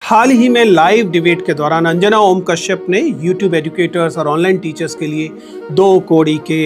हाल ही में live debate के दौरान अंजना ओम कश्यप ने यूट्यूब एजुकेटर्स और ऑनलाइन टीचर्स के लिए दो कौड़ी के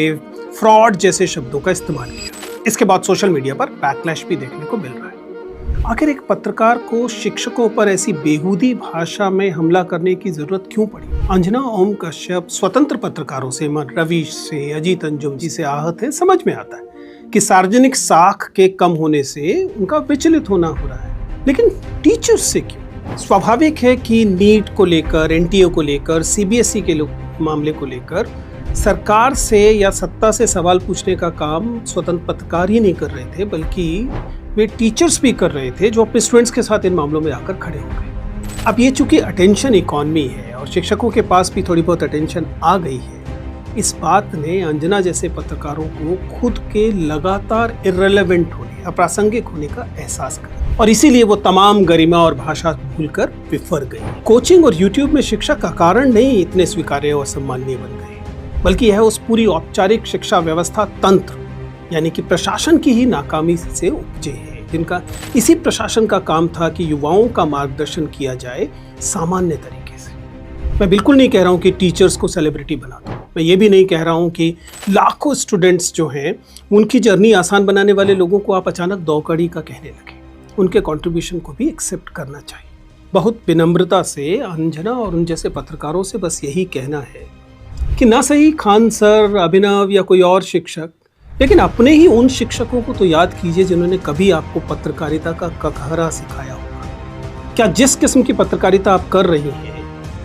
फ्रॉड जैसे शब्दों का इस्तेमाल किया। इसके बाद सोशल मीडिया पर बैकलैश भी देखने को मिल रहा है। आखिर एक पत्रकार को शिक्षकों पर ऐसी बेहूदी भाषा में हमला करने की जरूरत क्यों पड़ी? अंजना ओम कश्यप स्वतंत्र पत्रकारों से, रवीश से, अजीत अंजुम जी से आहत है। समझ में आता है कि सार्वजनिक साख के कम होने से उनका विचलित होना हो रहा है, लेकिन टीचर्स से क्यों? स्वाभाविक है कि नीट को लेकर, एनटीए को लेकर, सीबीएसई के मामले को लेकर सरकार से या सत्ता से सवाल पूछने का काम स्वतंत्र पत्रकार ही नहीं कर रहे थे, बल्कि वे टीचर्स भी कर रहे थे जो अपने स्टूडेंट्स के साथ इन मामलों में आकर खड़े हो गए। अब ये चूंकि अटेंशन इकॉनमी है और शिक्षकों के पास भी थोड़ी बहुत अटेंशन आ गई है, इस बात ने अंजना जैसे पत्रकारों को खुद के लगातार इर्रेलेवेंट होने, अप्रासंगिक होने का एहसास करा और इसीलिए वो तमाम गरिमा और भाषा भूलकर विफर गई। कोचिंग और यूट्यूब में शिक्षा का कारण नहीं इतने स्वीकार्य और सम्माननीय बन गए, बल्कि यह उस पूरी औपचारिक शिक्षा व्यवस्था तंत्र यानी कि प्रशासन की ही नाकामी से उपजे है, जिनका इसी प्रशासन का काम था कि युवाओं का मार्गदर्शन किया जाए सामान्य तरीके से। मैं बिल्कुल नहीं कह रहा हूँ कि टीचर्स को सेलिब्रिटी बना दो। मैं ये भी नहीं कह रहा हूँ कि लाखों स्टूडेंट्स जो हैं उनकी जर्नी आसान बनाने वाले लोगों को आप अचानक दो कड़ी का कहने लगे। उनके कंट्रीब्यूशन को भी एक्सेप्ट करना चाहिए। बहुत विनम्रता से अंजना और उन जैसे पत्रकारों से बस यही कहना है कि ना सही खान सर, अभिनव या कोई और शिक्षक, लेकिन अपने ही उन शिक्षकों को तो याद कीजिए जिन्होंने कभी आपको पत्रकारिता का ककहरा सिखाया होगा। क्या जिस किस्म की पत्रकारिता आप कर रही हैं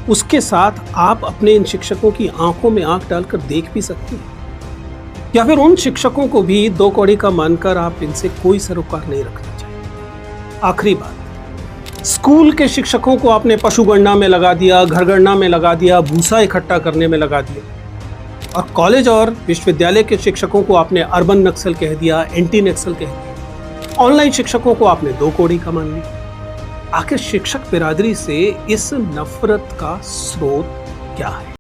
उसके साथ आप अपने इन शिक्षकों की आंखों में आंख डालकर देख भी सकती हैं? या फिर उन शिक्षकों को भी दो कौड़ी का मानकर आप इनसे कोई सरोकार नहीं रखना चाहिए? आखिरी बात, स्कूल के शिक्षकों को आपने पशुगणना में लगा दिया, घरगणना में लगा दिया, भूसा इकट्ठा करने में लगा दिया, और कॉलेज और विश्वविद्यालय के शिक्षकों को आपने अर्बन नक्सल कह दिया, एंटी नक्सल कह दिया, ऑनलाइन शिक्षकों को आपने दो कौड़ी का मान लिया। आखिर शिक्षक बिरादरी से इस नफरत का स्रोत क्या है?